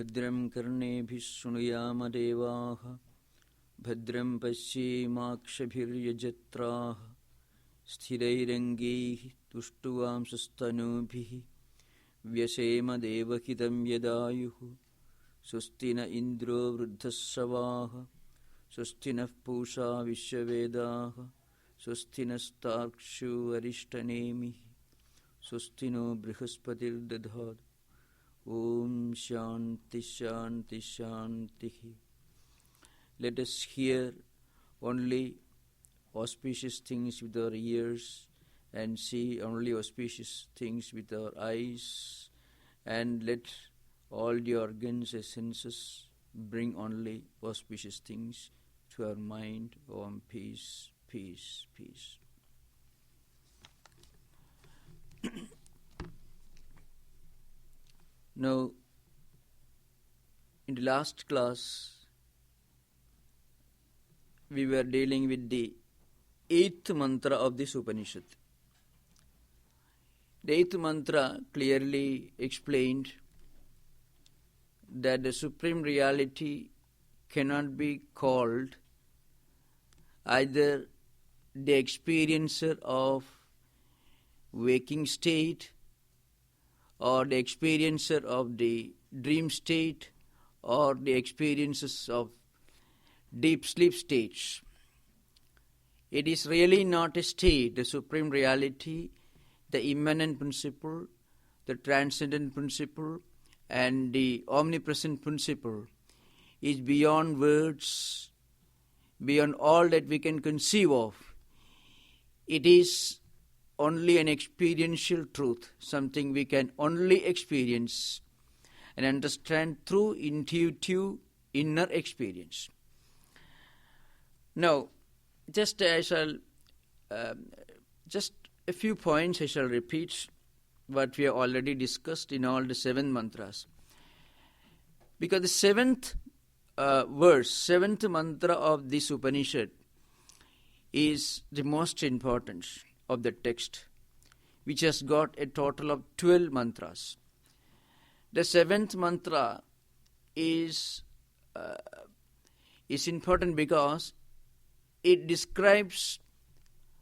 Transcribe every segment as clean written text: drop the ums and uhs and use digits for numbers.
Bhadram karnebhih shrunuyama devaha Bhadram pasyeemakshabhiryajatraha Sthirairangaihi tushtuvam sustanubhihi Vyasema devahitam yadayuhu Sustina indro vruddhasavaha Sustina pusha vishyavedaha Sustina starkshu arishtanemihi Sustino brihaspatir dadhad Om Shanti Shanti Shanti. Let us hear only auspicious things with our ears and see only auspicious things with our eyes, and let all the organs and senses bring only auspicious things to our mind. Om peace, peace, peace. Now, in the last class, we were dealing with the 8th mantra of this Upanishad. The 8th mantra clearly explained that the Supreme Reality cannot be called either the experiencer of waking state or the experiencer of the dream state or the experiences of deep sleep states. It is really not a state. The Supreme Reality, the immanent principle, the transcendent principle, and the omnipresent principle is beyond words, beyond all that we can conceive of. It is only an experiential truth, something we can only experience and understand through intuitive inner experience. Now, just a few points I shall repeat what we have already discussed in all the 7 mantras. Because the 7th verse, 7th mantra of this Upanishad is the most important of the text, which has got a total of 12 mantras. The 7th mantra is important because it describes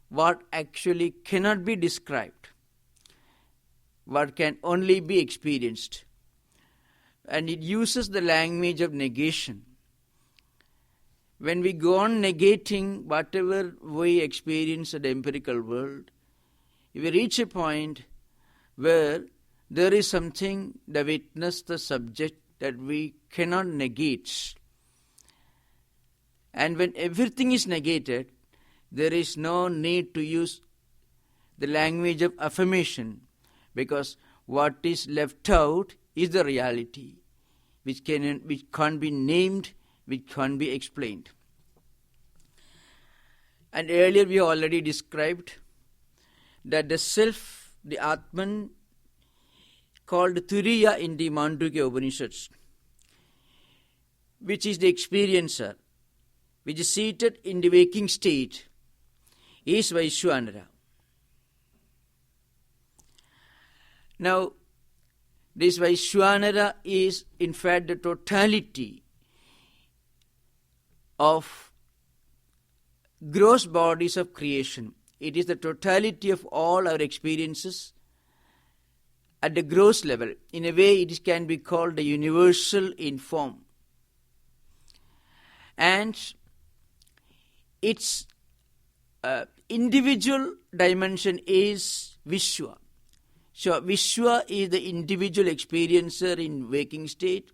what actually cannot be described, what can only be experienced. And it uses the language of negation. When we go on negating whatever we experience in the empirical world, if we reach a point where there is something, the witness, the subject, that we cannot negate. And when everything is negated, there is no need to use the language of affirmation, because what is left out is the reality, which can't be named, which can't be explained. And earlier we already described that the self, the Atman, called Turiya in the Mandukya Upanishads, which is the experiencer, which is seated in the waking state, is Vaishwanara. Now, this Vaishwanara is in fact the totality of gross bodies of creation. It is the totality of all our experiences at the gross level. In a way, it can be called the universal in form. And its individual dimension is Vishwa. So Vishwa is the individual experiencer in waking state.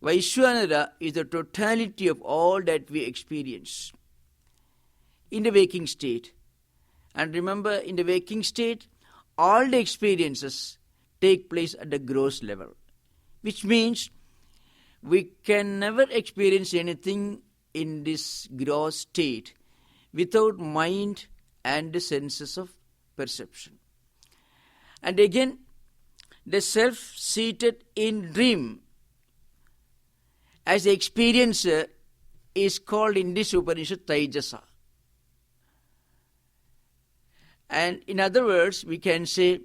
Vaishwanara is the totality of all that we experience in the waking state. And remember, in the waking state, all the experiences take place at the gross level, which means we can never experience anything in this gross state without mind and the senses of perception. And again, the self seated in dream as the experiencer is called in this Upanishad Taijasa. And in other words, we can say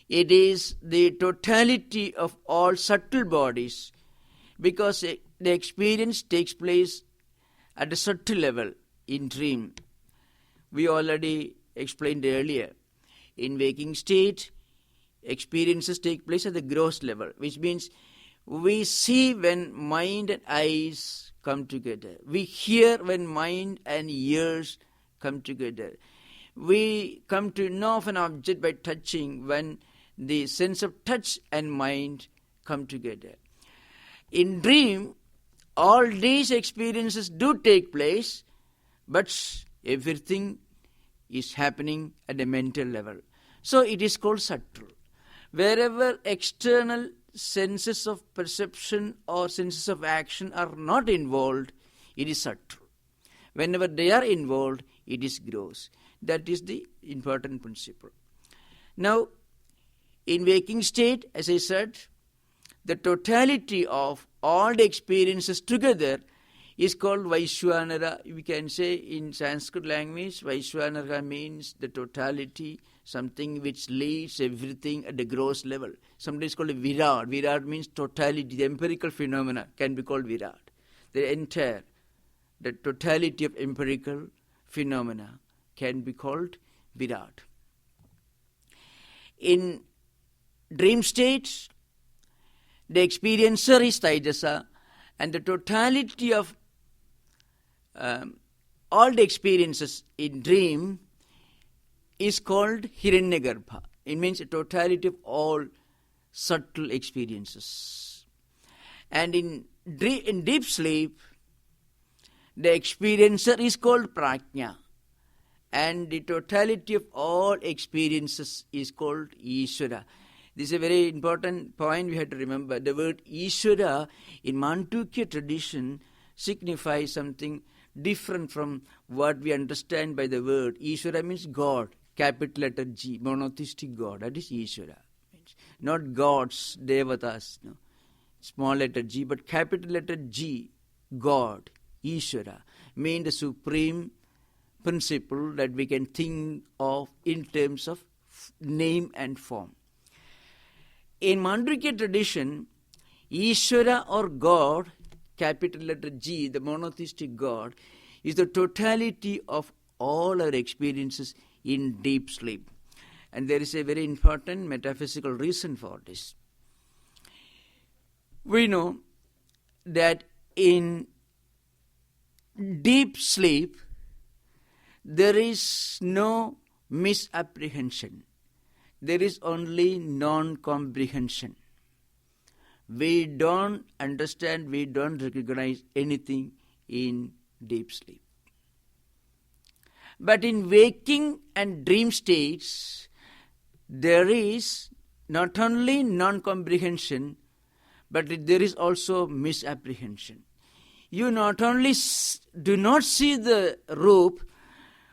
it is the totality of all subtle bodies because the experience takes place at a subtle level in dream. We already explained earlier. In waking state, experiences take place at the gross level, which means we see when mind and eyes come together. We hear when mind and ears come together. We come to know of an object by touching when the sense of touch and mind come together. In dream, all these experiences do take place, but everything is happening at a mental level. So it is called subtle. Wherever external senses of perception or senses of action are not involved, it is subtle. Whenever they are involved, it is gross. That is the important principle. Now, in waking state, as I said, the totality of all the experiences together is called Vaishwanara. We can say in Sanskrit language, Vaishwanara means the totality, something which leads everything at the gross level. Sometimes called Virat. Virat means totality. The empirical phenomena can be called Virat. The totality of empirical phenomena can be called Virat. In dream states, the experiencer is Taijasa, and the totality of all the experiences in dream is called Hiranyagarbha. It means a totality of all subtle experiences. And in deep sleep, the experiencer is called Prajna, and the totality of all experiences is called Ishvara. This is a very important point we have to remember. The word Ishvara in Mandukya tradition signifies something different from what we understand by the word. Ishvara means God, capital letter G, monotheistic God. That is Ishvara. Not gods, devatas, no. Small letter G, but capital letter G, God, Ishvara, means the supreme principle that we can think of in terms of name and form. In Mandukya tradition, Ishvara or God, capital letter G, the monotheistic God, is the totality of all our experiences in deep sleep. And there is a very important metaphysical reason for this. We know that in deep sleep, there is no misapprehension. There is only non-comprehension. We don't understand, we don't recognize anything in deep sleep. But in waking and dream states, there is not only non-comprehension, but there is also misapprehension. You not only do not see the rope,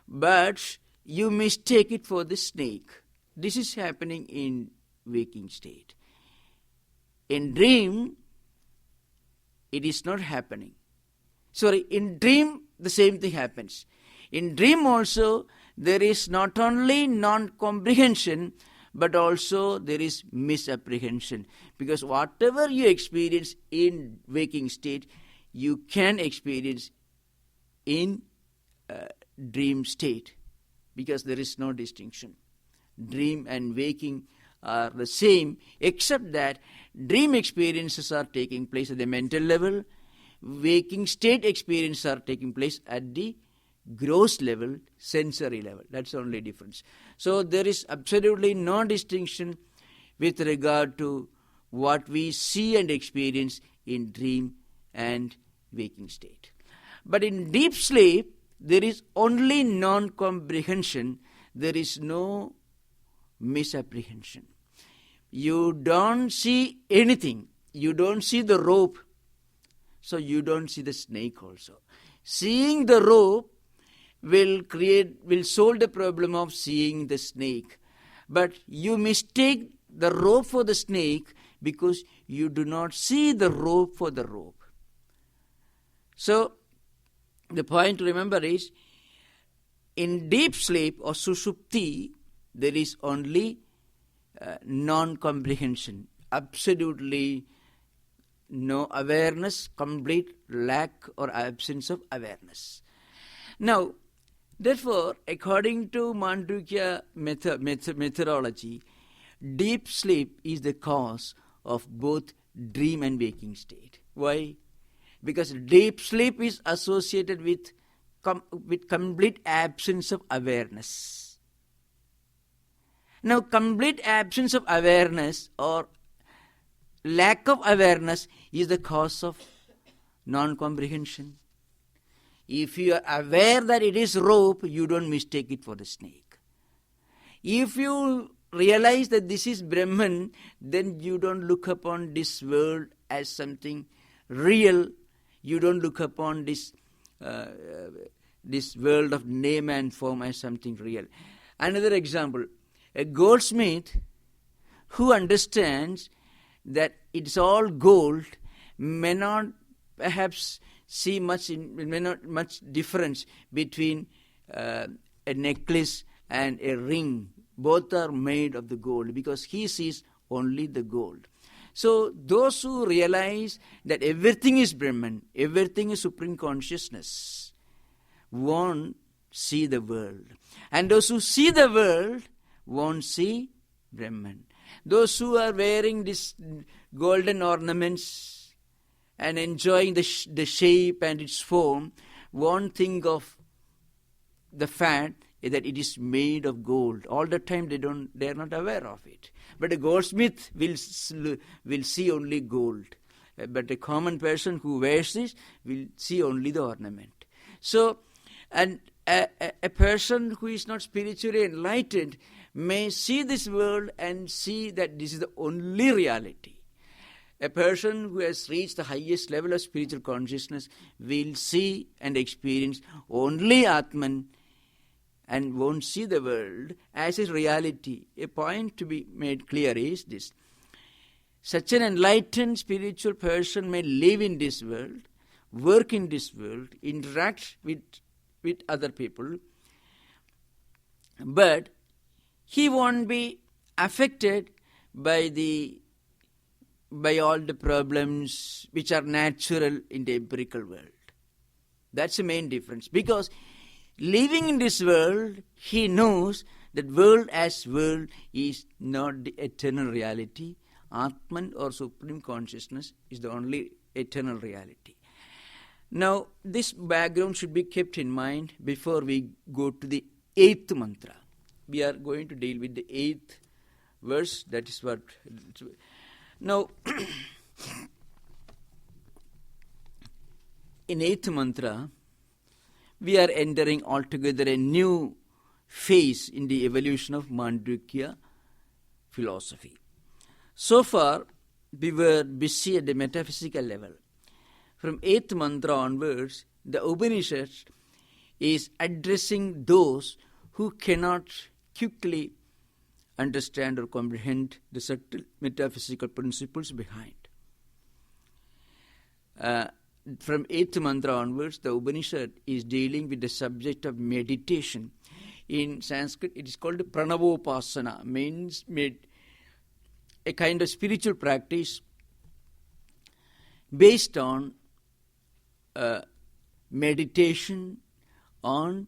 but you mistake it for the snake. This is happening in waking state. In dream, it is not happening. In dream, the same thing happens. In dream also, there is not only non-comprehension, but also there is misapprehension. Because whatever you experience in waking state, you can experience in dream state, because there is no distinction. Dream and waking are the same, except that dream experiences are taking place at the mental level, waking state experiences are taking place at the gross level, sensory level. That's the only difference. So there is absolutely no distinction with regard to what we see and experience in dream and waking state. But in deep sleep, there is only non-comprehension. There is no misapprehension. You don't see anything. You don't see the rope, so you don't see the snake also. Seeing the rope will solve the problem of seeing the snake. But you mistake the rope for the snake because you do not see the rope for the rope. So, the point to remember is, in deep sleep or sushupti, there is only non-comprehension, absolutely no awareness, complete lack or absence of awareness. Now, therefore, according to Mandukya methodology, deep sleep is the cause of both dream and waking state. Why? Because deep sleep is associated with complete absence of awareness. Now, complete absence of awareness or lack of awareness is the cause of non-comprehension. If you are aware that it is rope, you don't mistake it for the snake. If you realize that this is Brahman, then you don't look upon this world as something real. You don't look upon this world of name and form as something real. Another example, a goldsmith who understands that it's all gold may not perhaps see much difference between a necklace and a ring. Both are made of the gold because he sees only the gold. So those who realize that everything is Brahman, everything is Supreme Consciousness, won't see the world. And those who see the world won't see Brahman. Those who are wearing these golden ornaments and enjoying the shape and its form won't think of the fact that it is made of gold. All the time they are not aware of it. But a goldsmith will see only gold. But a common person who wears this will see only the ornament. So, and a person who is not spiritually enlightened may see this world and see that this is the only reality. A person who has reached the highest level of spiritual consciousness will see and experience only Atman and won't see the world as a reality. A point to be made clear is this. Such an enlightened spiritual person may live in this world, work in this world, interact with other people, but he won't be affected by all the problems which are natural in the empirical world. That's the main difference. Because living in this world, he knows that world as world is not the eternal reality. Atman or Supreme Consciousness is the only eternal reality. Now, this background should be kept in mind before we go to the 8th mantra. We are going to deal with the 8th verse. That is what... Now, in 8th mantra, we are entering altogether a new phase in the evolution of Mandukya philosophy. So far, we were busy at the metaphysical level. From 8th mantra onwards, the Upanishad is addressing those who cannot quickly understand or comprehend the subtle metaphysical principles behind. From 8th mantra onwards, the Upanishad is dealing with the subject of meditation. In Sanskrit, it is called Pranavopasana, means a kind of spiritual practice based on meditation on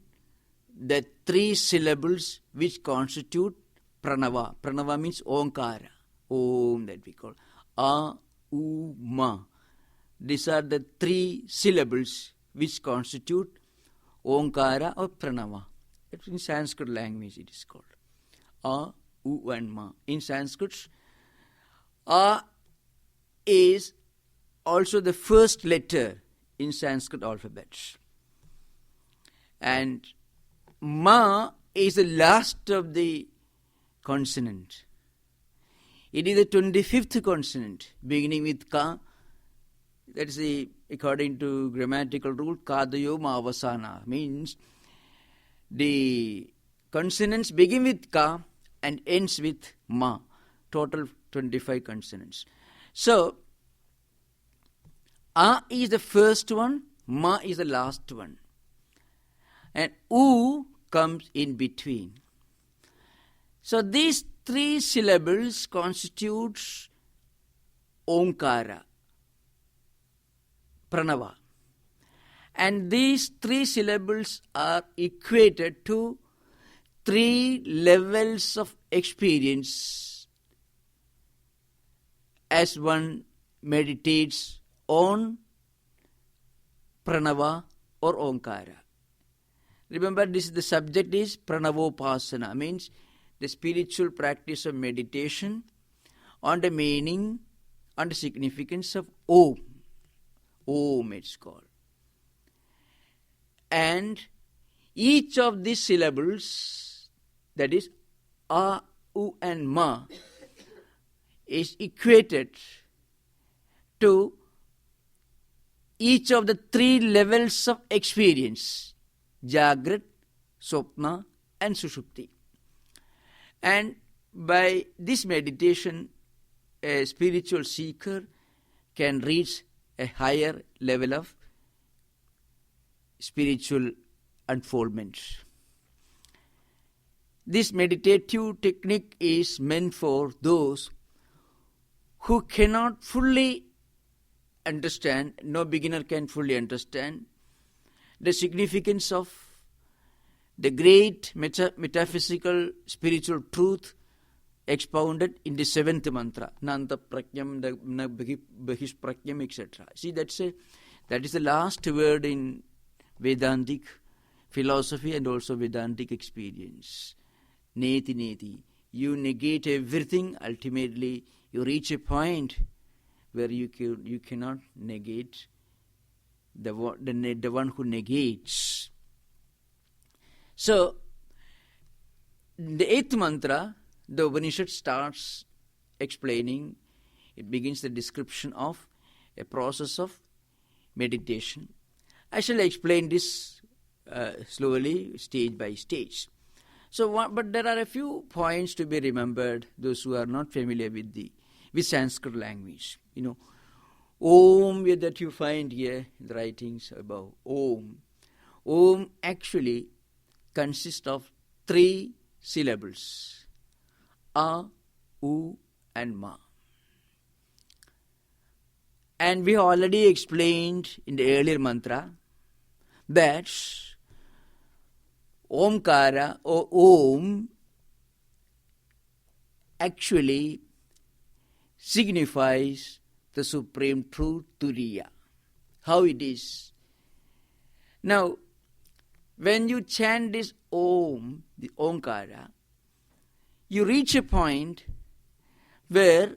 the 3 syllables which constitute pranava. Pranava means Omkara, Om that we call. A, U, Ma. These are the 3 syllables which constitute Omkara or Pranava. In Sanskrit language it is called. A, U and Ma. In Sanskrit, A is also the first letter in Sanskrit alphabet. And Ma is the last of the consonant. It is the 25th consonant, beginning with Ka. That is according to grammatical rule, Kadayo Mavasana, means the consonants begin with Ka and ends with Ma. Total 25 consonants. So, A is the first one, Ma is the last one. And U comes in between. So these 3 syllables constitute Omkara. pranava. And these 3 syllables are equated to 3 levels of experience as one meditates on pranava or onkara. Remember, the subject is pranavopasana, means the spiritual practice of meditation on the meaning, on the significance of Om. Om it's called. And each of these syllables, that is A, U and Ma, is equated to each of the 3 levels of experience: Jagrat, Swapna and Sushupti. And by this meditation, a spiritual seeker can reach a higher level of spiritual unfoldment. This meditative technique is meant for those who cannot fully understand, no beginner can fully understand, the significance of the great metaphysical spiritual truth expounded in the 7th mantra, Nanta Prakyam, Bahish Prakyam, etc. See, that is the last word in Vedantic philosophy and also Vedantic experience. Neti neti. You negate everything, ultimately you reach a point where you cannot negate the one who negates. So, the 8th mantra, the Upanishad starts explaining, it begins the description of a process of meditation. I shall explain this slowly, stage by stage. So, but there are a few points to be remembered, those who are not familiar with Sanskrit language. Om that you find here in the writings above, Om. Om actually consists of 3 syllables: A, U and Ma. And we already explained in the earlier mantra that Omkara or Om actually signifies the supreme truth, Turiya. How it is? Now, when you chant this Om, the Omkara, you reach a point where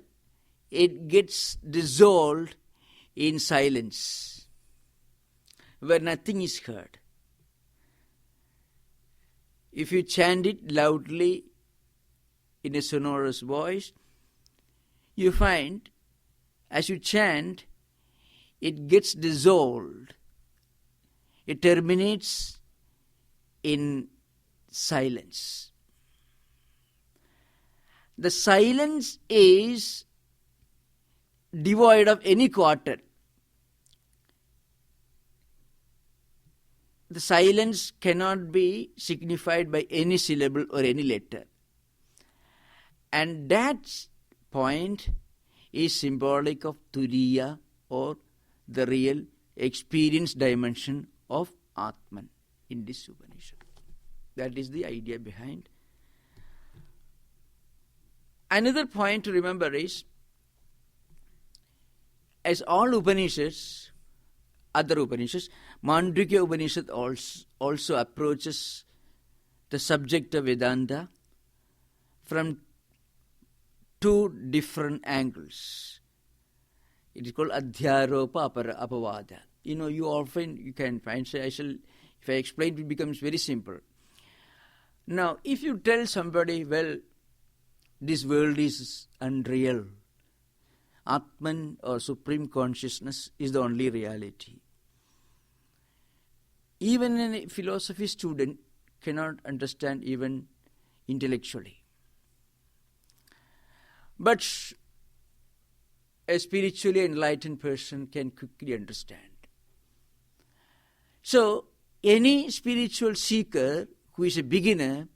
it gets dissolved in silence, where nothing is heard. If you chant it loudly in a sonorous voice, you find as you chant, it gets dissolved. It terminates in silence. The silence is devoid of any quarter. The silence cannot be signified by any syllable or any letter. And that point is symbolic of Turiya, or the real experience dimension of Atman in this Upanishad. That is the idea behind. Another point to remember is, as all Upanishads, other Upanishads, Mandukya Upanishad also approaches the subject of Vedanta from 2 different angles. It is called Adhyaropa Apavada. You can find, if I explain, it becomes very simple. Now, if you tell somebody, well, this world is unreal, Atman or Supreme Consciousness is the only reality, even a philosophy student cannot understand even intellectually. But a spiritually enlightened person can quickly understand. So, any spiritual seeker who is a beginner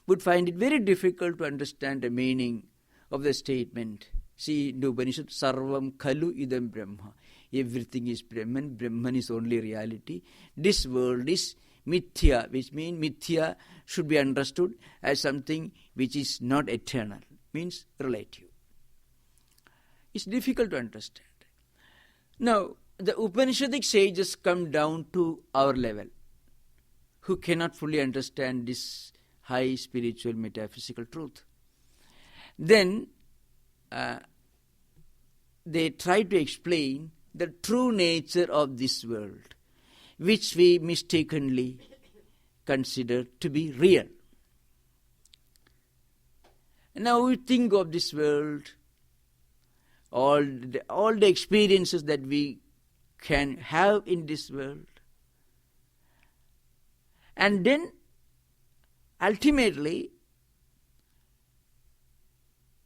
would find it very difficult to understand the meaning of the statement, See in the Upanishad, Sarvam Khalu Idam Brahma. Everything is Brahman. Brahman is only reality. This world is Mithya, which means Mithya should be understood as something which is not eternal, means relative. It's difficult to understand. Now, the Upanishadic sages come down to our level, who cannot fully understand this high spiritual metaphysical truth. Then they try to explain the true nature of this world, which we mistakenly consider to be real. Now we think of this world, all the experiences that we can have in this world, and then ultimately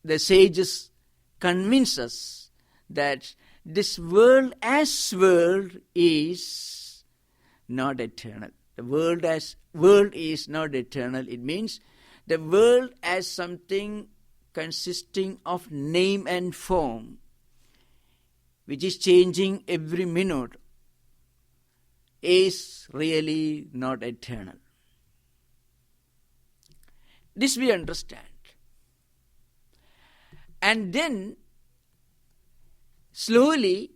the sages convince us that this world as world is not eternal. The world as world is not eternal. It means the world as something consisting of name and form, which is changing every minute, is really not eternal. This we understand. And then slowly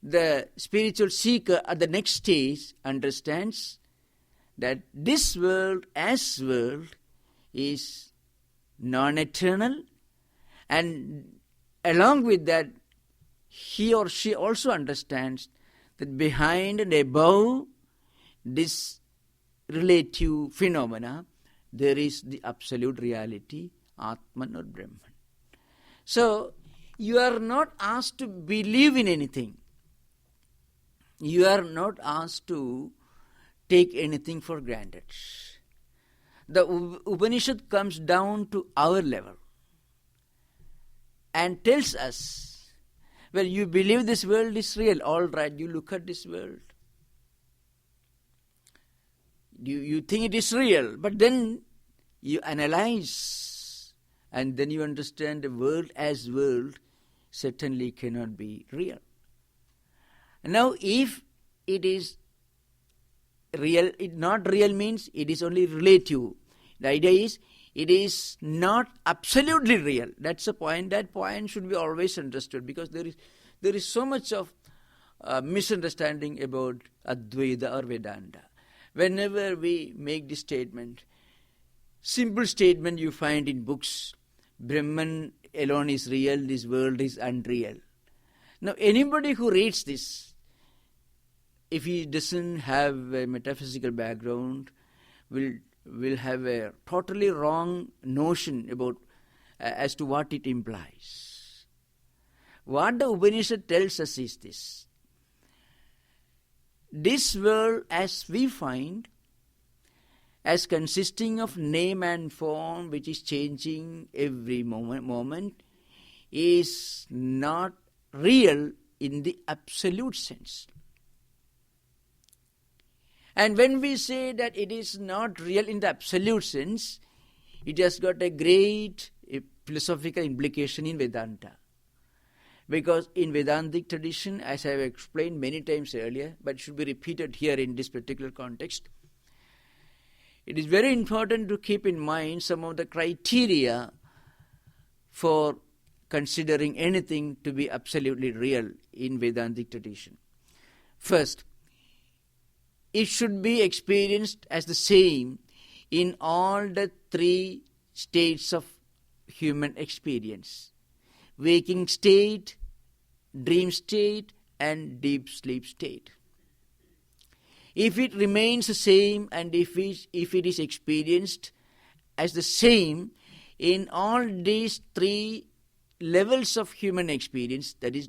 the spiritual seeker at the next stage understands that this world as world is non-eternal, and along with that he or she also understands that behind and above this relative phenomena there is the absolute reality, Atman or Brahman. So you are not asked to believe in anything. You are not asked to take anything for granted. The Upanishad comes down to our level and tells us, well, you believe this world is real, all right, you look at this world. You think it is real, but then you analyze and then you understand the world as world certainly cannot be real. Now, if it is real, not real means it is only relative. The idea is it is not absolutely real. That's the point. That point should be always understood, because there is so much of misunderstanding about Advaita or Vedanta. Whenever we make this statement, simple statement you find in books, Brahman alone is real, this world is unreal. Now anybody who reads this, if he doesn't have a metaphysical background, will have a totally wrong notion about as to what it implies. What the Upanishad tells us is this: this world as we find, as consisting of name and form, which is changing every moment, is not real in the absolute sense. And when we say that it is not real in the absolute sense, it has got a great philosophical implication in Vedanta. Because in Vedantic tradition, as I have explained many times earlier, but should be repeated here in this particular context, it is very important to keep in mind some of the criteria for considering anything to be absolutely real in Vedantic tradition. First, it should be experienced as the same in all the three states of human experience: waking state, dream state, and deep sleep state. If it remains the same, and if it is experienced as the same in all these three levels of human experience, that is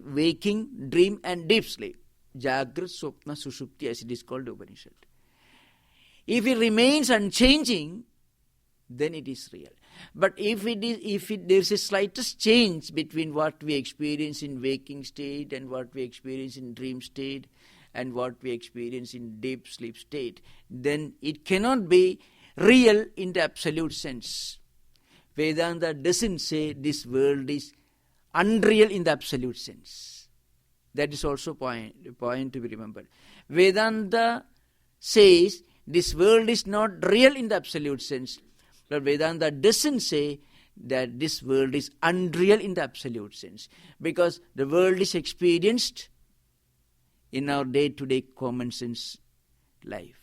waking, dream, and deep sleep, Jagrat, Swapna, Sushupti, as it is called in Upanishad. If it remains unchanging, then it is real. But if there is a slightest change between what we experience in waking state and what we experience in dream state and what we experience in deep sleep state, then it cannot be real in the absolute sense. Vedanta doesn't say this world is unreal in the absolute sense. That is also a point to be remembered. Vedanta says this world is not real in the absolute sense, but Vedanta doesn't say that this world is unreal in the absolute sense, because the world is experienced in our day-to-day common sense life.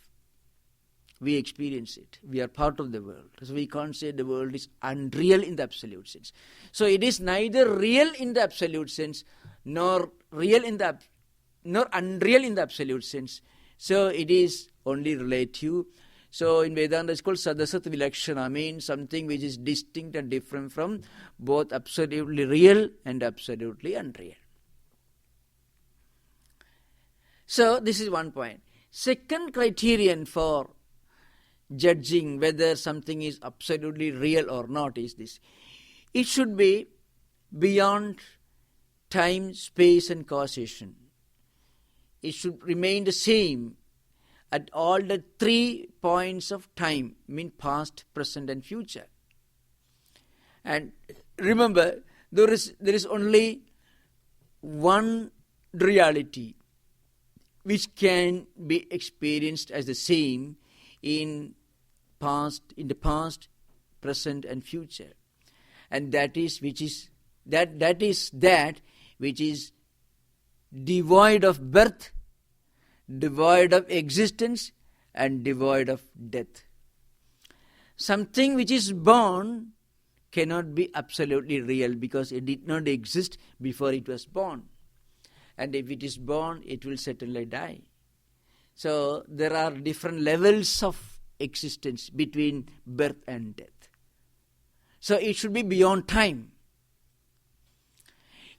We experience it. We are part of the world. So we can't say the world is unreal in the absolute sense. So it is neither real in the absolute sense nor unreal in the absolute sense. So it is only relative. So in Vedanta it's called Sadasat Vilakshana, means something which is distinct and different from both absolutely real and absolutely unreal. So this is one point. Second criterion for judging whether something is absolutely real or not is this: it should be beyond time, space and causation. It should remain the same at all the 3 points of time, mean past, present and future. And remember, there is only one reality which can be experienced as the same in the past, present and future, and that is which is devoid of birth, devoid of existence and devoid of death. Something which is born cannot be absolutely real because it did not exist before it was born, and if it is born it will certainly die. So there are different levels of existence between birth and death. So it should be beyond time.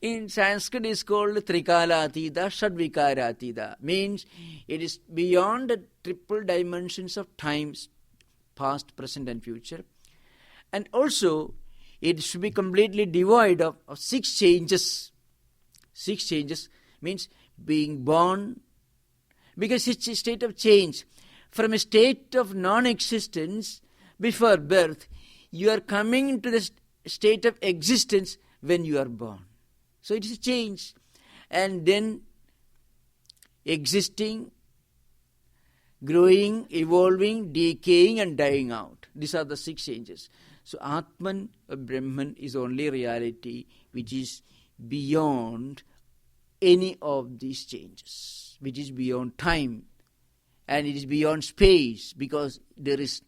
In Sanskrit it is called Trikala Atida, Shadvikara Atida, means it is beyond the triple dimensions of times, past, present and future. And also it should be completely devoid of 6 changes. 6 changes means being born, because it's a state of change. From a state of non-existence before birth, you are coming into the state of existence when you are born. So it is a change. And then existing, growing, evolving, decaying and dying out. These are the 6 changes. So Atman, Brahman, is only reality which is beyond any of these changes, which is beyond time. And it is beyond space, because there is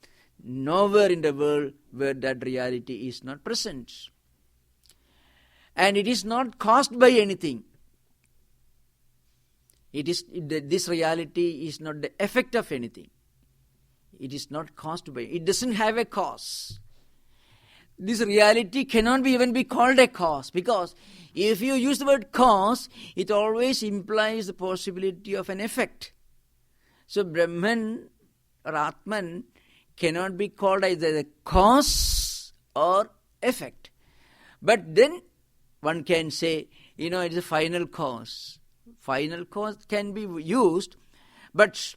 nowhere in the world where that reality is not present. And it is not caused by anything. This reality is not the effect of anything. It is not caused by, it doesn't have a cause. This reality cannot even be called a cause, because if you use the word cause, it always implies the possibility of an effect. So Brahman or Atman cannot be called either the cause or effect. But then one can say, it is a final cause. Final cause can be used, but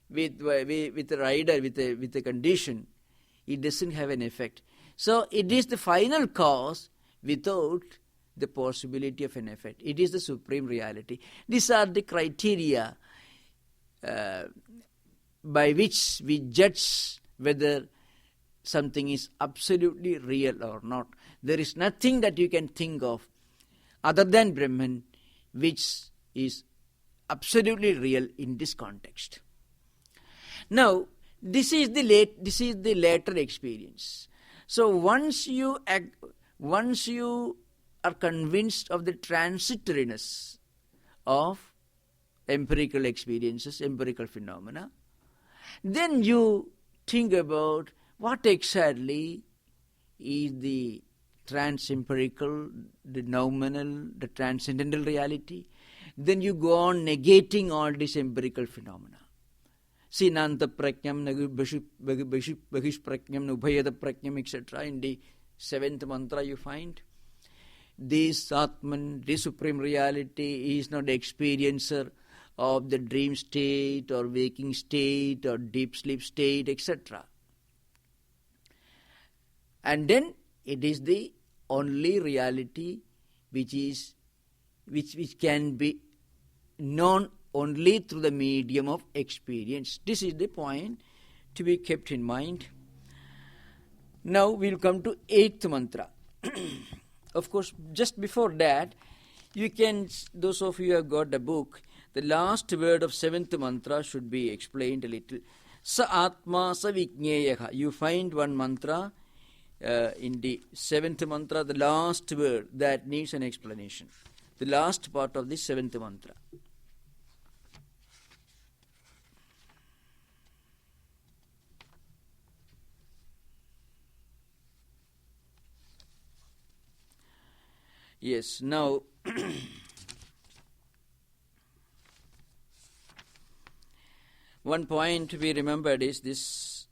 with a rider, with a condition, it doesn't have an effect. So it is the final cause without the possibility of an effect. It is the supreme reality. These are the criteria by which we judge whether something is absolutely real or not. There is nothing that you can think of other than Brahman which is absolutely real in this context. Now, this is the later experience. So once you are convinced of the transitoriness of empirical experiences, empirical phenomena, then you think about what exactly is the trans-empirical, the nominal, the transcendental reality. Then you go on negating all these empirical phenomena. See, Nanta Prakyam, Bahish Prakyam, Ubhayada Prakyam, etc. In the 7th mantra you find. This Atman, this supreme reality, is not the experiencer of the dream state or waking state or deep sleep state, etc. And then it is the only reality which can be known only through the medium of experience. This is the point to be kept in mind. Now we'll come to 8th mantra. Of course, just before that, you can, those of you who have got the book, the last word of 7th mantra should be explained a little. Sa Atma Sa Vijñeyaha. You find one mantra in the 7th mantra, the last word that needs an explanation. The last part of the 7th mantra. Yes, now one point to be remembered is this.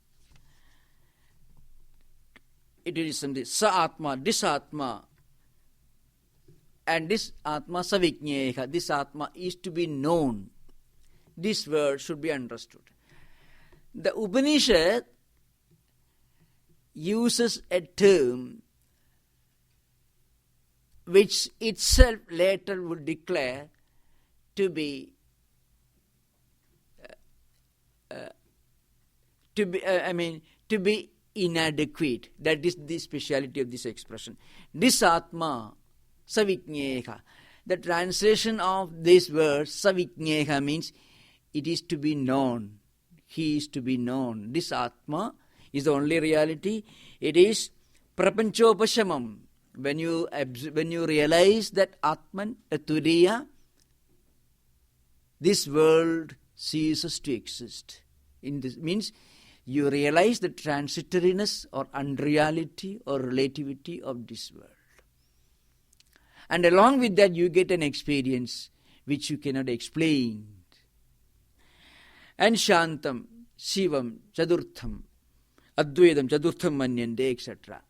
It is something Sa Atma, this Atma, and this Atma Savijñeha. This Atma is to be known. This word should be understood. The Upanishad uses a term which itself later would declare to be inadequate. That is the speciality of this expression. This Atma Savijñeha. The translation of this word Savijñeha means it is to be known. He is to be known. This Atma is the only reality. It is prapanchopashamam. When you realize that Atman, a Turiya, this world ceases to exist. In this means you realize the transitoriness or unreality or relativity of this world. And along with that you get an experience which you cannot explain. And Shantam, Shivam, Chadurtham, Advaitam, Chadurtham Manyante, etc.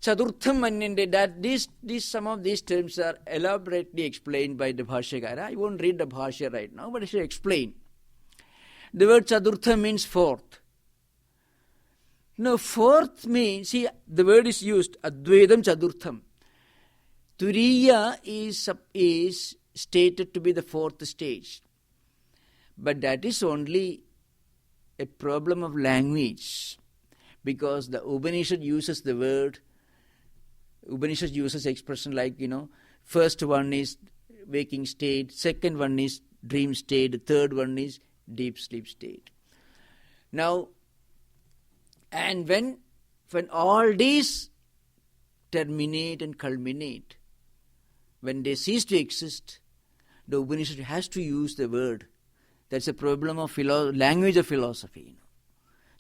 Chadurtham Manyante, that some of these terms are elaborately explained by the Bhashyakara. I won't read the Bhashya right now, but I shall explain. The word Chadurtham means fourth. Now, fourth means, see, the word is used, Advaitam Chadurtham. Turiya is stated to be the fourth stage. But that is only a problem of language, because the Upanishad uses the word, Upanishad uses expression like, first one is waking state, second one is dream state, the third one is deep sleep state. Now, and when all these terminate and culminate, when they cease to exist, the Upanishad has to use the word. That's a problem of language of philosophy,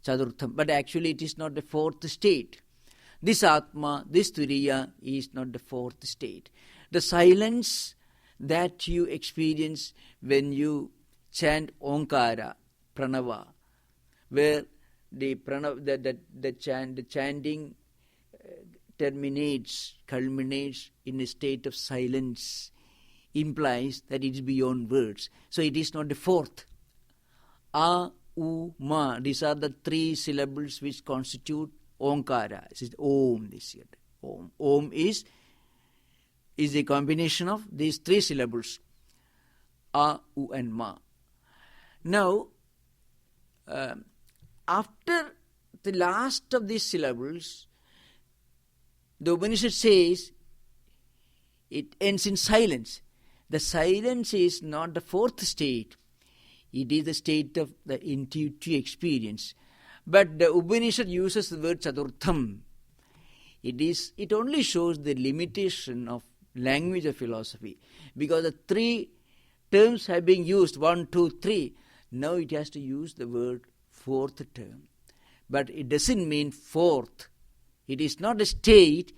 Chadurtham. But actually it is not the fourth state. This Atma, this Turiya is not the fourth state. The silence that you experience when you chant Onkara, Pranava, where the chanting terminates, culminates in a state of silence, implies that it is beyond words. So it is not the fourth. A, U, Ma, these are the three syllables which constitute Onkara. This is Om this year. Om. Om is a combination of these three syllables. A, U and Ma. Now, after the last of these syllables, the Upanishad says it ends in silence. The silence is not the fourth state. It is the state of the intuitive experience. But the Upanishad uses the word Chadurtham. It only shows the limitation of language of philosophy. Because the three terms have been used, 1, 2, 3. Now it has to use the word fourth term. But it doesn't mean fourth. It is not a state.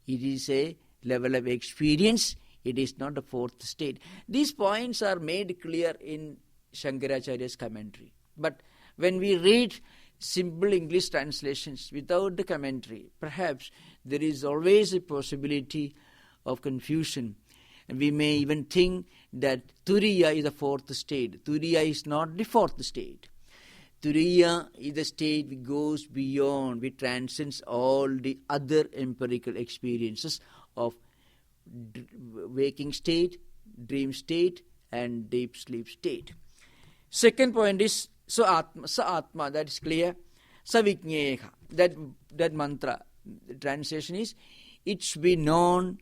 It is a level of experience. It is not a fourth state. These points are made clear in Shankaracharya's commentary. But when we read simple English translations without the commentary, perhaps there is always a possibility of confusion. And we may even think that Turiya is the fourth state. Turiya is not the fourth state. Turiya is the state which goes beyond, which transcends all the other empirical experiences of waking state, dream state, and deep sleep state. Second point is sa atma, that is clear. Savijñeha, that mantra, the translation is, it should be known,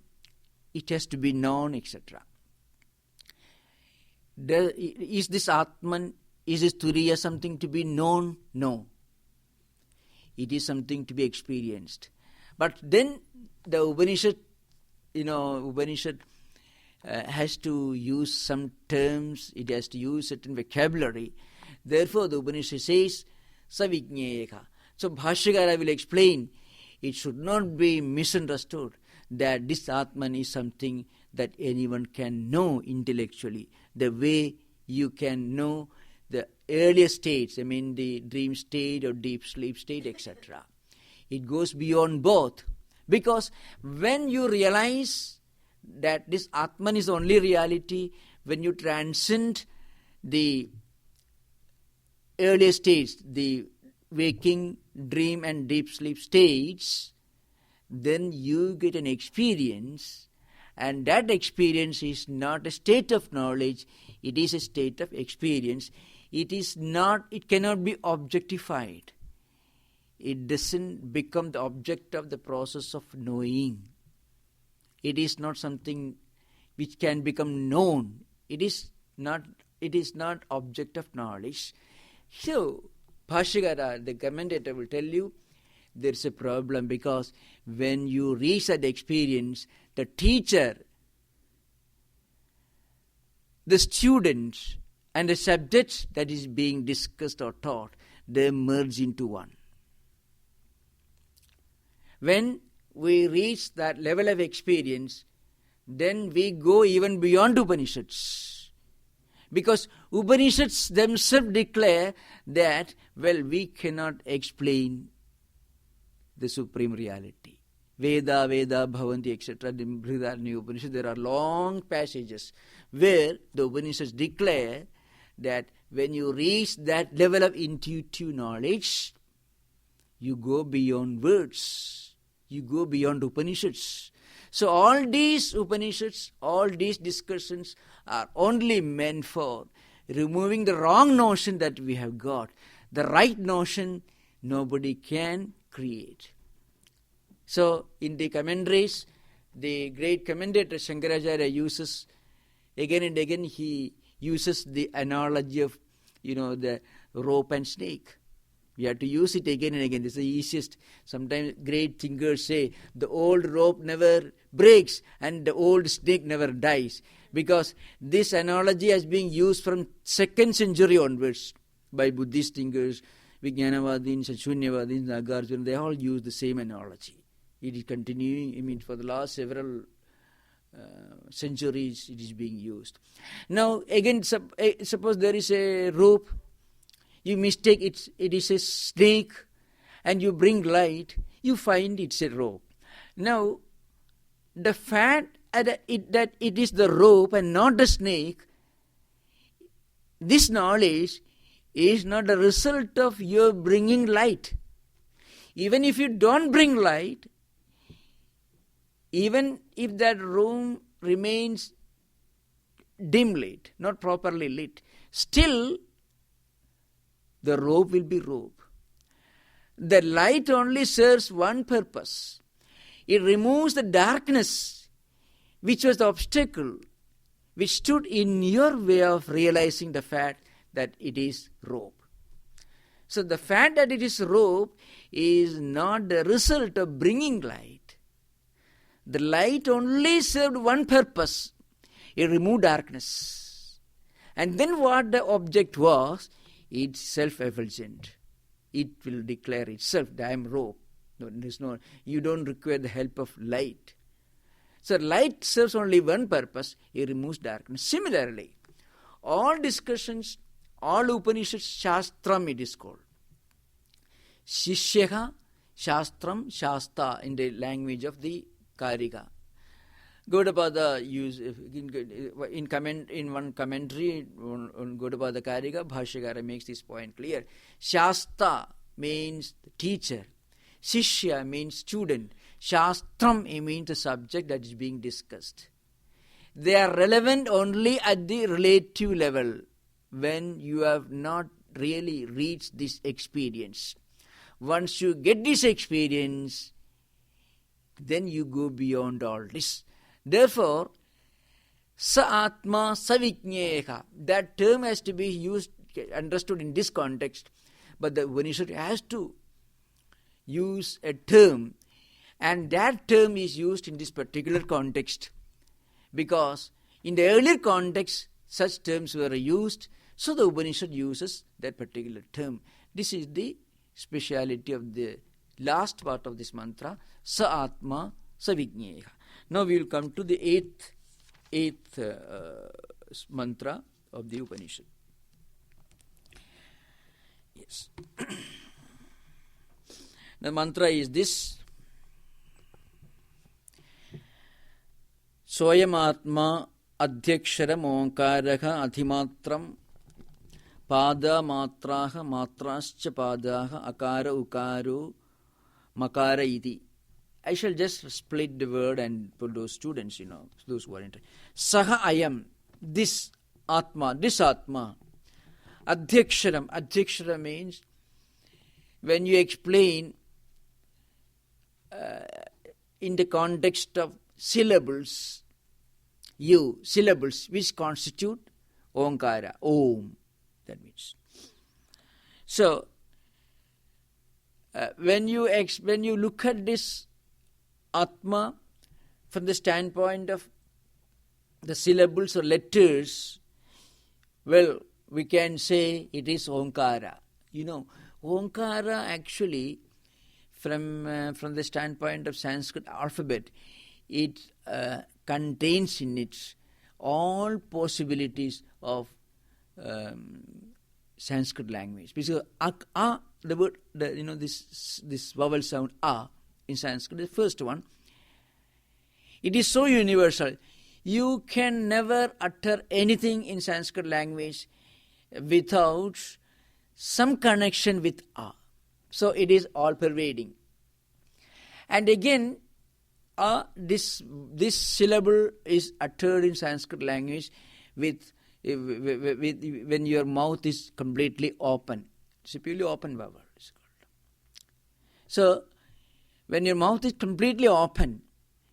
it has to be known, etc. Is this Atman, is this Turiya something to be known? No. It is something to be experienced. But then the Upanishad has to use some terms, it has to use certain vocabulary. Therefore, the Upanishad says, Savijñeka. So, Bhashyakara will explain, it should not be misunderstood that this Atman is something that anyone can know intellectually, the way you can know the earlier states, the dream state or deep sleep state, etc. It goes beyond both. Because when you realize that this Atman is only reality, when you transcend the earlier states, the waking, dream and deep sleep states, then you get an experience, and that experience is not a state of knowledge, it is a state of experience. It cannot be objectified. It doesn't become the object of the process of knowing. It is not something which can become known. It is not object of knowledge. So, Bhashyakara, the commentator, will tell you there is a problem, because when you reach that experience, the teacher, the student, and the subject that is being discussed or taught, they merge into one. When we reach that level of experience, then we go even beyond Upanishads. Because Upanishads themselves declare that, we cannot explain the supreme reality. Veda bhavanti, etc. The Brihadaranyaka Upanishad, there are long passages where the Upanishads declare that when you reach that level of intuitive knowledge, you go beyond words. You go beyond Upanishads. So all these Upanishads, all these discussions are only meant for removing the wrong notion that we have got. The right notion nobody can create. So in the commentaries, the great commentator Shankaracharya uses again and again, he uses the analogy of the rope and snake. We have to use it again and again. This is the easiest. Sometimes great thinkers say the old rope never breaks and the old snake never dies. Because this analogy has been used from 2nd century onwards by Buddhist thinkers, Vijnanavadins, Shunyavadins, Nagarjuna. They all use the same analogy. It is continuing, for the last several centuries it is being used. Now again, suppose there is a rope, you mistake it is a snake, and you bring light, you find it's a rope. Now the fact that it is the rope and not the snake, this knowledge is not the result of your bringing light. Even if you don't bring light, even if that room remains dim lit, not properly lit, still the rope will be rope. The light only serves one purpose. It removes the darkness, which was the obstacle, which stood in your way of realizing the fact that it is rope. So the fact that it is rope is not the result of bringing light. The light only served one purpose. It removed darkness. And then what the object was, it's self-effulgent. It will declare itself that I am rope. You don't require the help of light. So light serves only one purpose, it removes darkness. Similarly, all discussions, all Upanishads, Shastram it is called. Shishyaha, Shastram, Shasta in the language of the karika. Gaudapada use in one commentary on Gaudapada Karika, Bhashyakara makes this point clear. Shasta means teacher, Shishya means student, Shastram means the subject that is being discussed. They are relevant only at the relative level when you have not really reached this experience. Once you get this experience, then you go beyond all this. Therefore, sa atma savijñeha, that term has to be used, understood in this context. But the Upanishad has to use a term, and that term is used in this particular context. Because in the earlier context, such terms were used, so the Upanishad uses that particular term. This is the speciality of the last part of this mantra, sa atma savijñeha. Now we will come to the eighth mantra of the Upanishad. Yes. The mantra is this: Soyam atma adhyaksharam onkaraha adhimatram pada matraha matrascha padaha akara ukaro makara iti. I shall just split the word and for those students, those who are interested. Saha ayam, this atma. Adhyaksharam means when you explain in the context of syllables which constitute onkara, om, that means. So, when you look at this Atma from the standpoint of the syllables or letters, well, we can say it is Onkara. Onkara actually, from the standpoint of Sanskrit alphabet, it contains in it all possibilities of Sanskrit language. Because the word, this vowel sound a in Sanskrit, the first one, it is so universal. You can never utter anything in Sanskrit language without some connection with a. So it is all pervading. And again, this syllable is uttered in Sanskrit language with when your mouth is completely open. It's a purely open vowel, it's called. So when your mouth is completely open,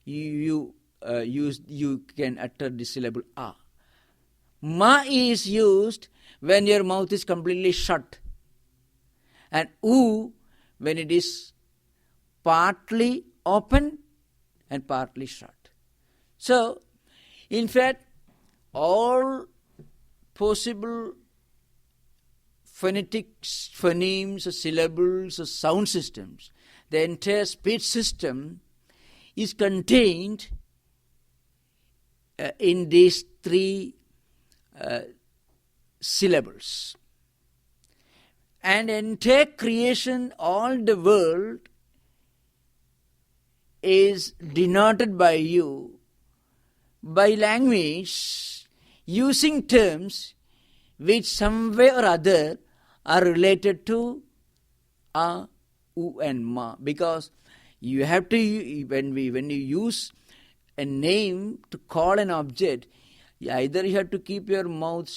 you can utter the syllable a. Ma is used when your mouth is completely shut, and u when it is partly open and partly shut. So, in fact, all possible phonemes or syllables or sound systems, the entire speech system is contained in these three syllables. And entire creation, all the world is denoted by you by language using terms which some way or other are related to a, u and ma. Because you have to, when you use a name to call an object, either you have to keep your mouth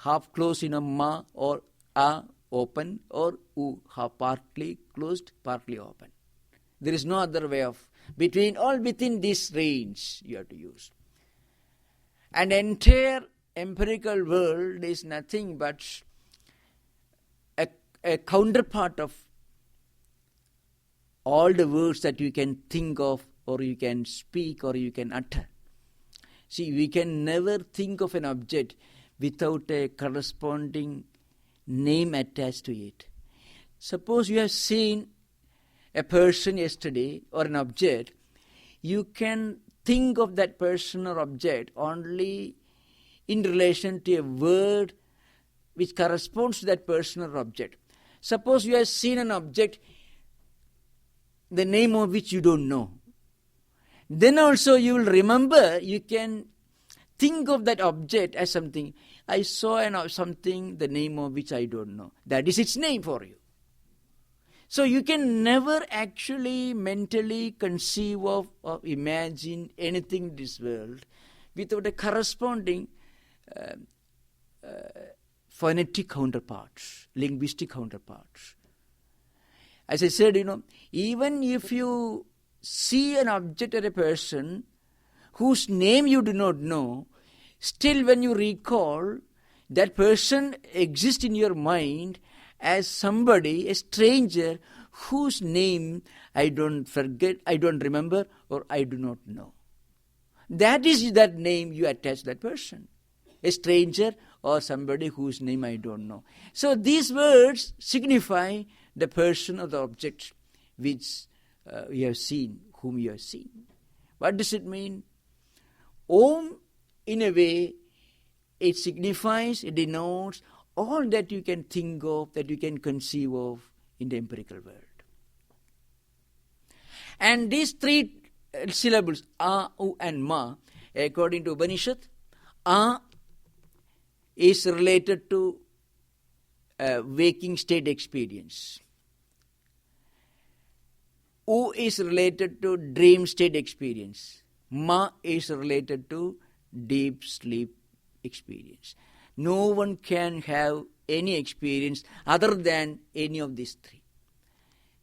half closed in a ma, or a open, or u half partly closed, partly open. There is no other way of, within this range you have to use. And entire empirical world is nothing but a counterpart of all the words that you can think of, or you can speak, or you can utter. See, we can never think of an object without a corresponding name attached to it. Suppose you have seen a person yesterday or an object, you can think of that person or object only in relation to a word which corresponds to that person or object. Suppose you have seen an object, the name of which you don't know, then also you will remember, you can think of that object as something. I saw something, the name of which I don't know. That is its name for you. So you can never actually mentally conceive of or imagine anything in this world without a corresponding phonetic counterparts, linguistic counterparts. As I said, even if you see an object or a person whose name you do not know, still when you recall, that person exists in your mind as somebody, a stranger, whose name I don't forget, I don't remember, or I do not know. That is that name you attach to that person. A stranger or somebody whose name I don't know. So these words signify the person or the object which you have seen, whom you have seen. What does it mean? Om, in a way, it signifies, it denotes all that you can think of, that you can conceive of in the empirical world. And these three syllables, A, U and Ma, according to Upanishad, A is related to waking state experience. U is related to dream state experience. Ma is related to deep sleep experience. No one can have any experience other than any of these three.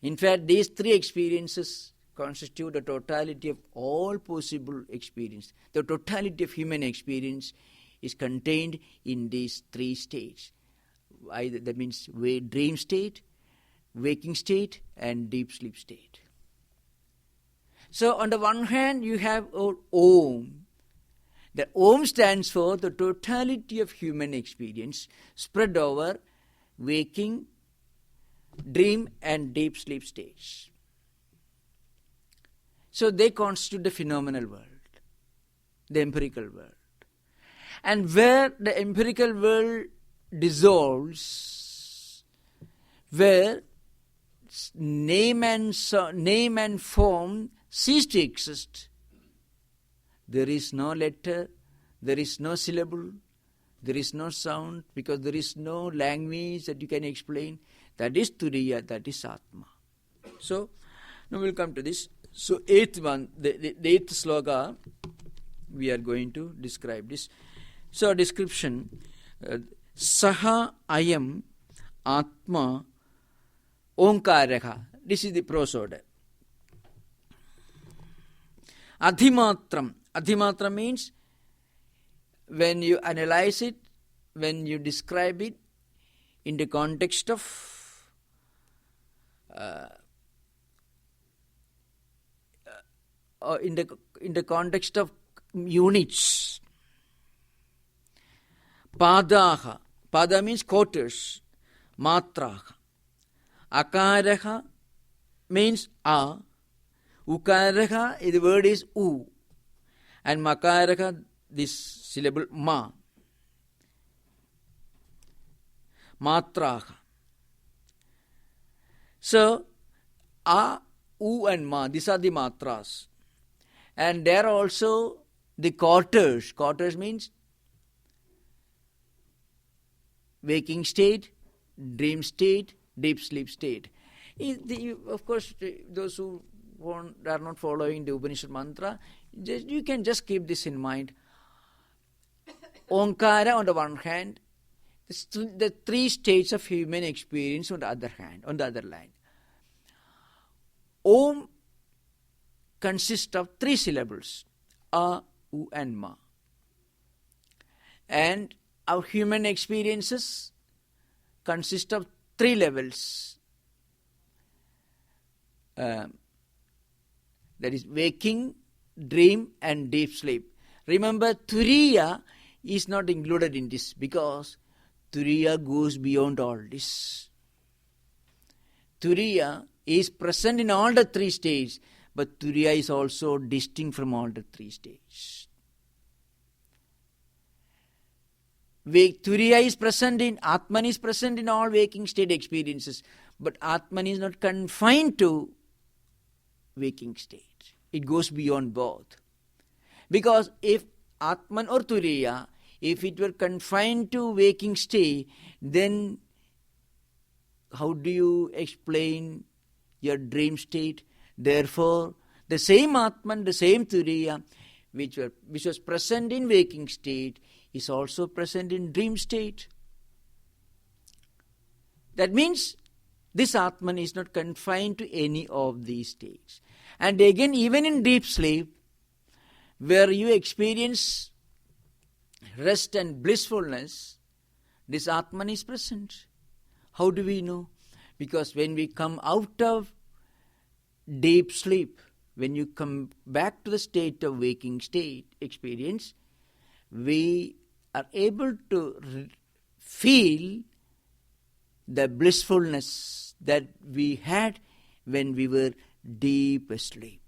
In fact, these three experiences constitute the totality of all possible experience. The totality of human experience is contained in these three states. That means dream state, waking state, and deep sleep state. So on the one hand, you have Om. The Om stands for the totality of human experience spread over waking, dream, and deep sleep states. So they constitute the phenomenal world, the empirical world. And where the empirical world dissolves, where name and form cease to exist, there is no letter, there is no syllable, there is no sound, because there is no language that you can explain. That is Turiya, that is Atma. So, now we'll come to this. So, eighth one, the eighth sloka, we are going to describe this. So, description, Saha Ayam Atma Omkaraha. This is the prose order. Adhimatram. Adhimatra means when you analyze it, when you describe it in the context of in the context of units. Padaha. Pada means quarters. Matraha. Akaraha means A. Ukaraha, the word is U. And Makaraha, this syllable Ma. Matraha. So, A, U and Ma, these are the matras. And there are also the quarters. Quarters means waking state, dream state, deep sleep state. Of course, those who are not following the Upanishad mantra, you can just keep this in mind. Omkara on the one hand, the three states of human experience on the other hand, on the other line. Om consists of three syllables, A, U and Ma. And our human experiences consist of three levels. That is waking, dream and deep sleep. Remember, Turiya is not included in this because Turiya goes beyond all this. Turiya is present in all the three states, but Turiya is also distinct from all the three states. Turiya is present in, Atman is present in all waking state experiences, but Atman is not confined to waking state. it goes beyond both. Because if Atman or Turiya, if it were confined to waking state, then how do you explain your dream state? Therefore, the same Atman, the same Turiya, which was present in waking state, is also present in dream state. That means this Atman is not confined to any of these states. And again, even in deep sleep, where you experience rest and blissfulness, this Atman is present. How do we know? Because when we come out of deep sleep, when you come back to the state of waking state experience, we are able to feel the blissfulness that we had when we were deep asleep.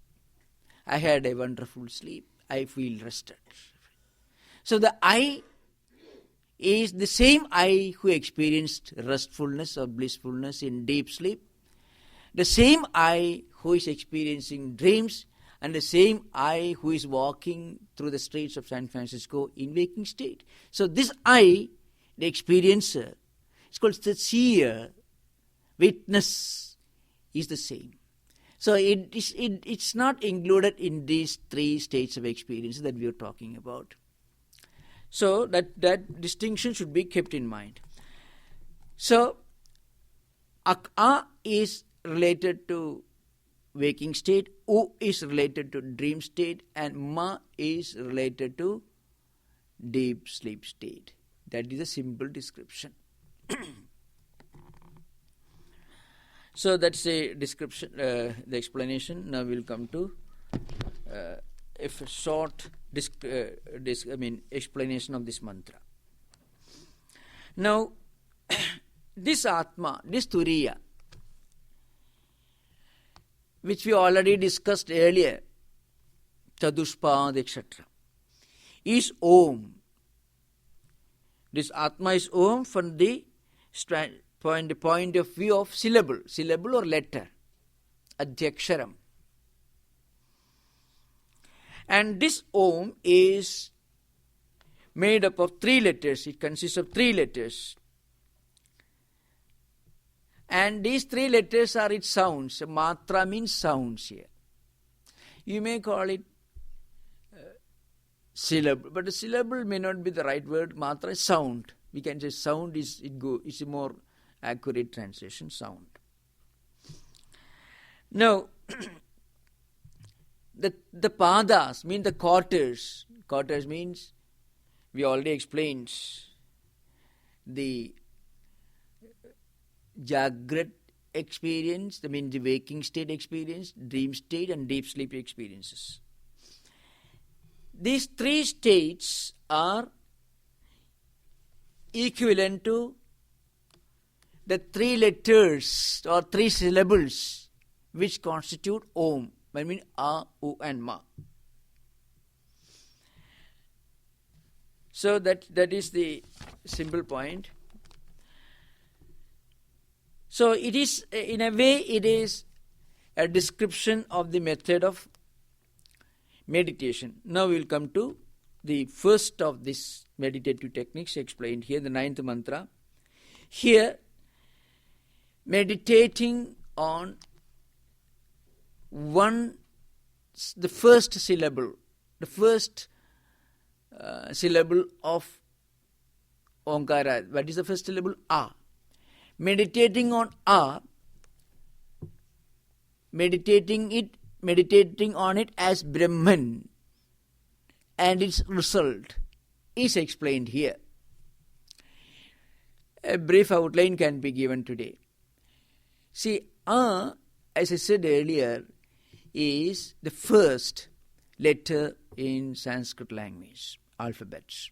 I had a wonderful sleep. I feel rested. So the I is the same I who experienced restfulness or blissfulness in deep sleep, the same I who is experiencing dreams, and the same I who is walking through the streets of San Francisco in waking state. So this I, the experiencer, it's called the seer, witness, is the same. So it's not included in these three states of experience that we are talking about. So that distinction should be kept in mind. So A is related to waking state, U is related to dream state, and Ma is related to deep sleep state. That is a simple description. So that's a description, the explanation. Now we'll come to a short explanation of this mantra. Now, this Atma, this Turiya, which we already discussed earlier, Chadushpad, etc., is Om. This Atma is Om from the point of view of syllable or letter, Adhyaksharam. And this Om is made up of 3 letters. It consists of 3 letters. And these 3 letters are its sounds. Matra means sounds here. You may call it syllable, but a syllable may not be the right word. Matra is sound. We can say sound is a more accurate translation, sound. Now, the padas mean the quarters. Quarters means, we already explained, the Jagrat experience, the waking state experience, dream state, and deep sleep experiences. These 3 states are equivalent to the 3 letters or 3 syllables which constitute Om. I mean A, U, and Ma. So that is the simple point. So it is, in a way, it is a description of the method of meditation. Now we will come to the first of these meditative techniques explained here, the 9th mantra. Here, meditating on the first syllable of Omkara. What is the first syllable? A. Meditating on A, meditating on it as Brahman and its result is explained here. A brief outline can be given today. See, A, as I said earlier, is the first letter in Sanskrit language, alphabets.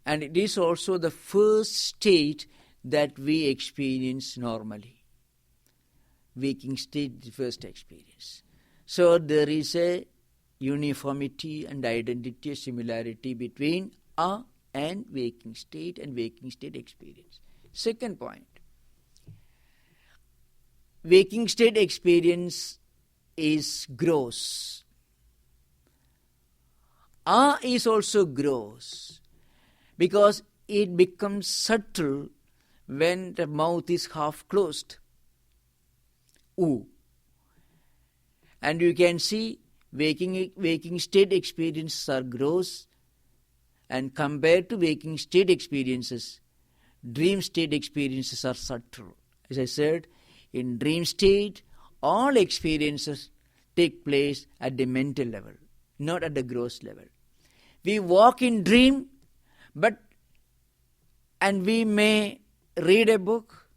And it is also the first state that we experience normally. Waking state is the first experience. So there is a uniformity and identity, a similarity between A and waking state experience. Second point. Waking state experience is gross. A is also gross because it becomes subtle when the mouth is half closed. U. And you can see waking state experiences are gross, and compared to waking state experiences, dream state experiences are subtle. As I said, in dream state, all experiences take place at the mental level, not at the gross level. We walk in dream, and we may read a book,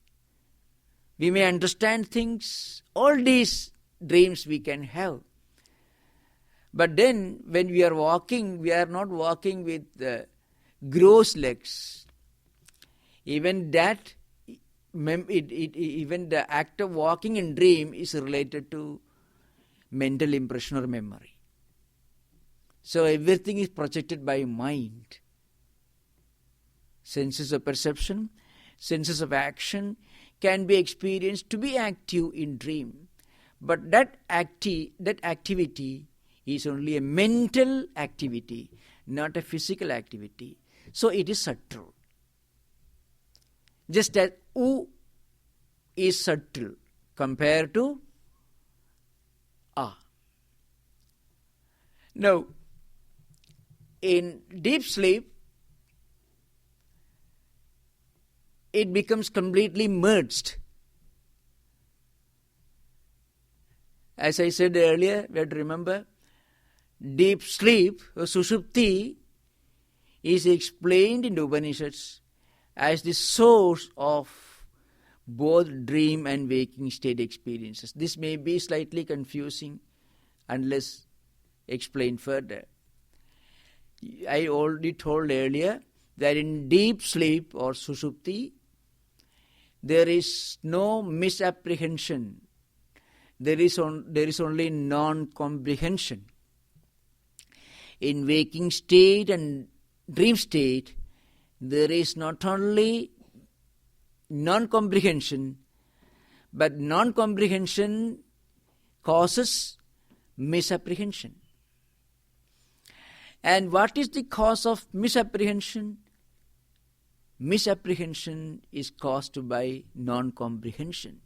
we may understand things, all these dreams we can have. But then when we are walking, we are not walking with gross legs. Even that, even the act of walking in dream is related to mental impression or memory. So everything is projected by mind. Senses of perception, senses of action can be experienced to be active in dream. But that activity is only a mental activity, not a physical activity. So it is subtle. Just as U is subtle compared to A. Now, in deep sleep, it becomes completely merged. As I said earlier, we have to remember, deep sleep, or sushupti, is explained in the Upanishads as the source of both dream and waking state experiences. This may be slightly confusing unless explained further. I already told earlier that in deep sleep or sushupti, there is no misapprehension. There is only non-comprehension. In waking state and dream state, there is not only non-comprehension, but non-comprehension causes misapprehension. And what is the cause of misapprehension? Misapprehension is caused by non-comprehension.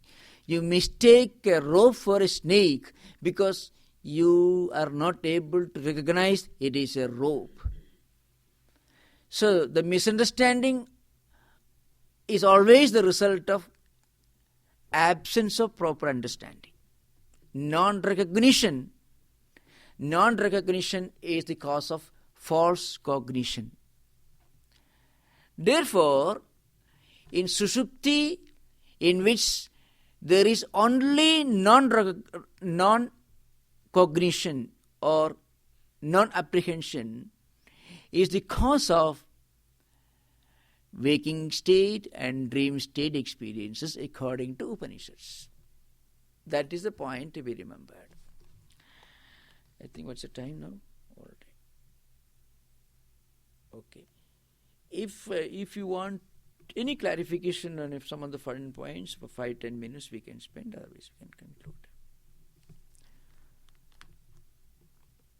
You mistake a rope for a snake because you are not able to recognize it is a rope. So the misunderstanding is always the result of absence of proper understanding. Non-recognition is the cause of false cognition. Therefore, in sushupti, in which there is only non-cognition or non-apprehension, is the cause of waking state and dream state experiences according to Upanishads. That is the point to be remembered. I think what's the time now? Already. Okay. If you want any clarification on some of the foreign points for 5-10 minutes we can spend, otherwise we can conclude.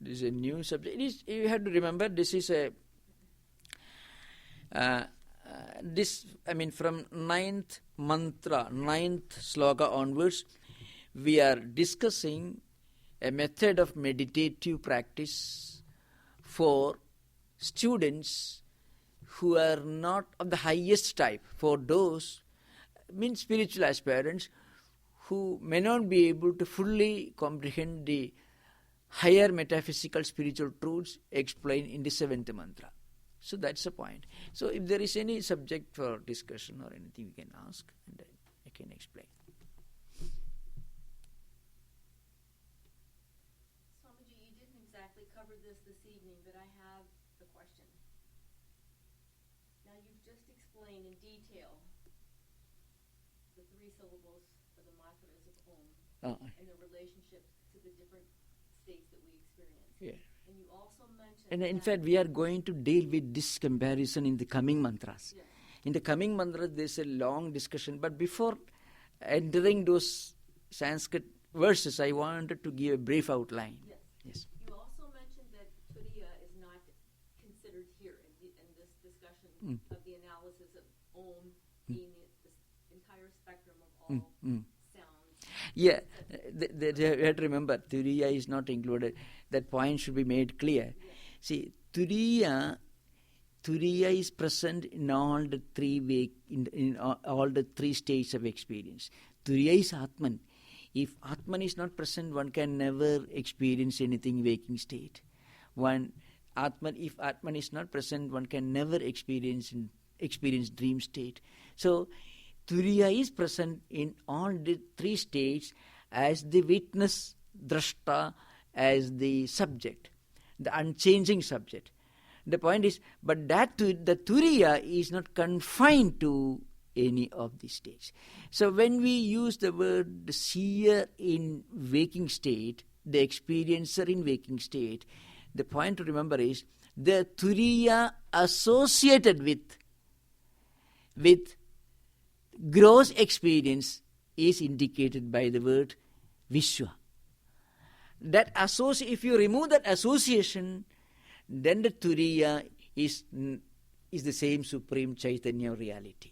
This is a new subject. You have to remember this is from 9th mantra, 9th sloka onwards, we are discussing a method of meditative practice for students who are not of the highest type, for those spiritual aspirants who may not be able to fully comprehend the higher metaphysical spiritual truths explained in the 7th mantra. So that's the point. So if there is any subject for discussion or anything, you can ask and I can explain. Swamiji, you didn't exactly cover this evening, but I have a question. Now you've just explained in detail the 3 syllables for the mantras of Om and the relationship to the different states that we experience. Yeah. And you also mentioned And in fact, we are going to deal with this comparison in the coming mantras. Yes. In the coming mantras, there is a long discussion. But before entering those Sanskrit verses, I wanted to give a brief outline. Yes. Yes. You also mentioned that Turiya is not considered here in this discussion of the analysis of Om being the entire spectrum of all sounds. Yeah, you have to remember, Turiya is not included. That point should be made clear. Yes. See, Turiya is present in all the in all the three states of experience. Turiya is Atman. If Atman is not present, one can never experience anything in waking state. If Atman is not present, one can never experience dream state. So, Turiya is present in all the three states as the witness, drashta, as the subject, the unchanging subject. The point is, but the Turiya is not confined to any of these states. So when we use the word seer in waking state, the experiencer in waking state, the point to remember is the Turiya associated with gross experience is indicated by the word Vishwa. If you remove that association, then the Turiya is the same supreme Chaitanya reality.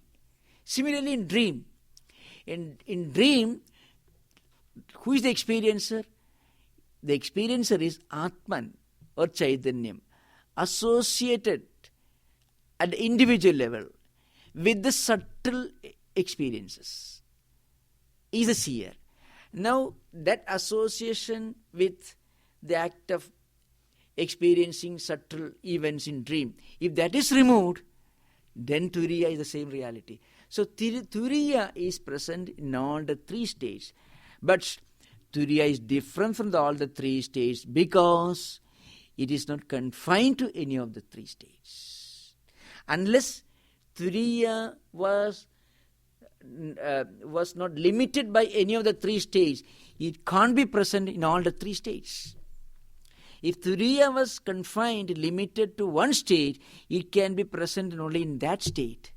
Similarly, in dream. In dream, who is the experiencer? The experiencer is Atman or Chaitanyam, associated at the individual level with the subtle experiences. Is a seer. Now, that association with the act of experiencing subtle events in dream, if that is removed, then Turiya is the same reality. So Turiya is present in all the three states. But Turiya is different from all the three states because it is not confined to any of the three states. Unless Turiya was not limited by any of the three states, it can't be present in all the three states. If Turiya was confined, limited to one state, it can be present only in that state.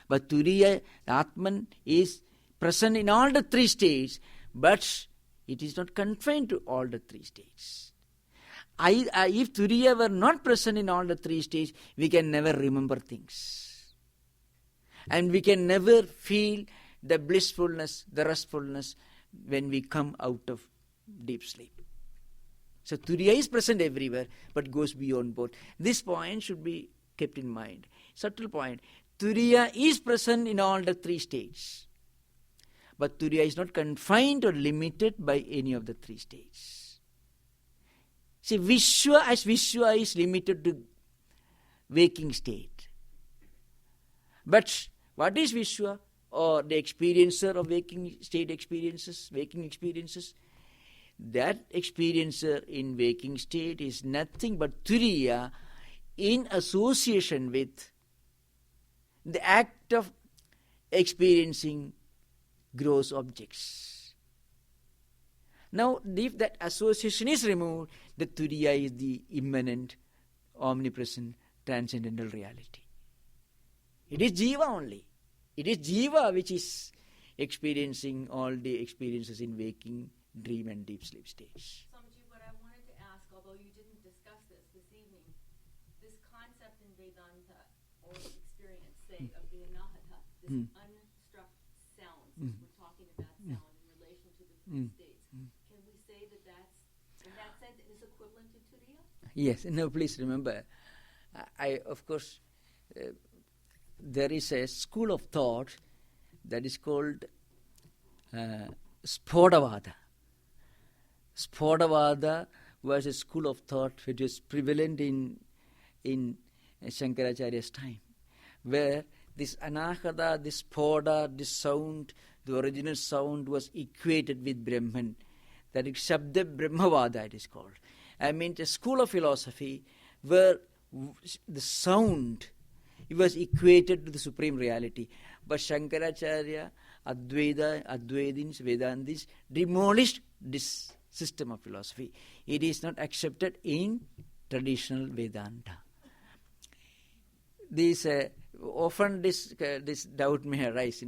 But Turiya, Atman, is present in all the three states, but it is not confined to all the three states. If Turiya were not present in all the three states, we can never remember things. And we can never feel the blissfulness, the restfulness when we come out of deep sleep. So Turiya is present everywhere, but goes beyond both. This point should be kept in mind. Subtle point. Turiya is present in all the three states. But Turiya is not confined or limited by any of the three states. See, Vishwa is limited to waking state. But what is Vishwa, or the experiencer of waking experiences? That experiencer in waking state is nothing but Turiya in association with the act of experiencing gross objects. Now, if that association is removed, the Turiya is the immanent, omnipresent, transcendental reality. It is Jiva only. It is Jiva which is experiencing all the experiences in waking, dream and deep sleep states. Swamiji, what I wanted to ask, although you didn't discuss this evening, this concept in Vedanta or experience, say, of the anahata, this unstruck sound, since we're talking about sound in relation to the three states, can we say that that's, in that sense, it is equivalent to Turiya? Yes. No, please remember, there is a school of thought that is called Spodavada. Spodavada was a school of thought which was prevalent in Shankaracharya's time, where this anahata, this spoda, this sound, the original sound was equated with Brahman. That is Shabda Brahmavada, it is called. I mean, a school of philosophy where the sound, it was equated to the supreme reality. But Shankaracharya, Advaitins, Vedantis demolished this system of philosophy. It is not accepted in traditional Vedanta. Often this doubt may arise,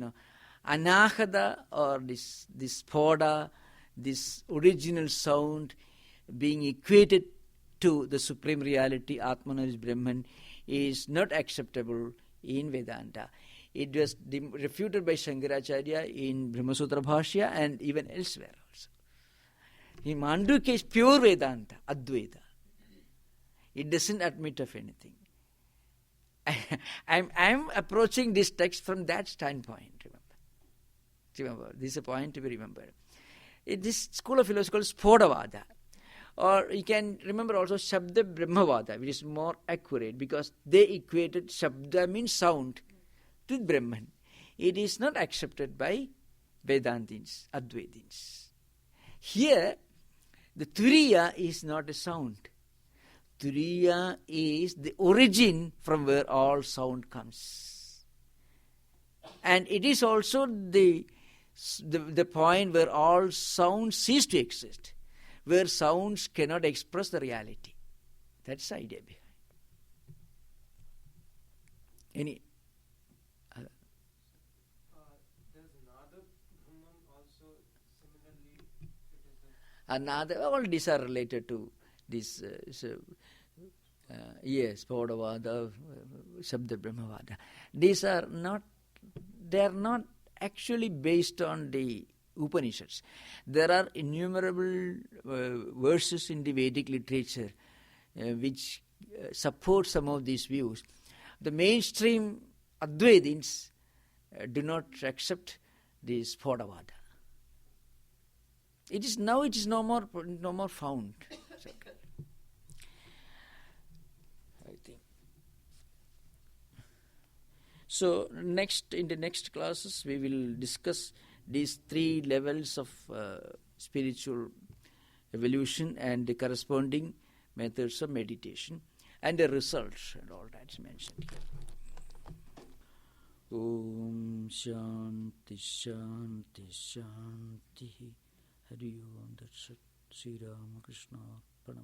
anahata or this spoda, this original sound being equated to the supreme reality, Atman Brahman, is not acceptable in Vedanta. It was refuted by Shankaracharya in Brahmasutra Bhashya and even elsewhere also. In Mandukya is pure Vedanta, Advaita. It doesn't admit of anything. I'm approaching this text from that standpoint, remember. This is a point to be remembered. This school of philosophy is called Spodavada. Or you can remember also Shabda Brahmavada, which is more accurate because they equated Shabda means sound to Brahman. It is not accepted by Vedantins, Advaitins. Here, the Turiya is not a sound. Turiya is the origin from where all sound comes. And it is also the point where all sound cease to exist, where sounds cannot express the reality. That's the idea behind. Any other? There's another Brahman also similarly. Another, all these are related to this. Yes, Spodavada, Shabda Brahmavada. These are not. They are not actually based on the Upanishads. There are innumerable verses in the Vedic literature which support some of these views. The mainstream Advaitins do not accept this Spodavada. It is no more found. I think. So in the next classes we will discuss these three levels of spiritual evolution and the corresponding methods of meditation and the results and all that is mentioned here. Om Shanti Shanti Shanti Hari Om Tat Sat Sri Ramakrishna Order.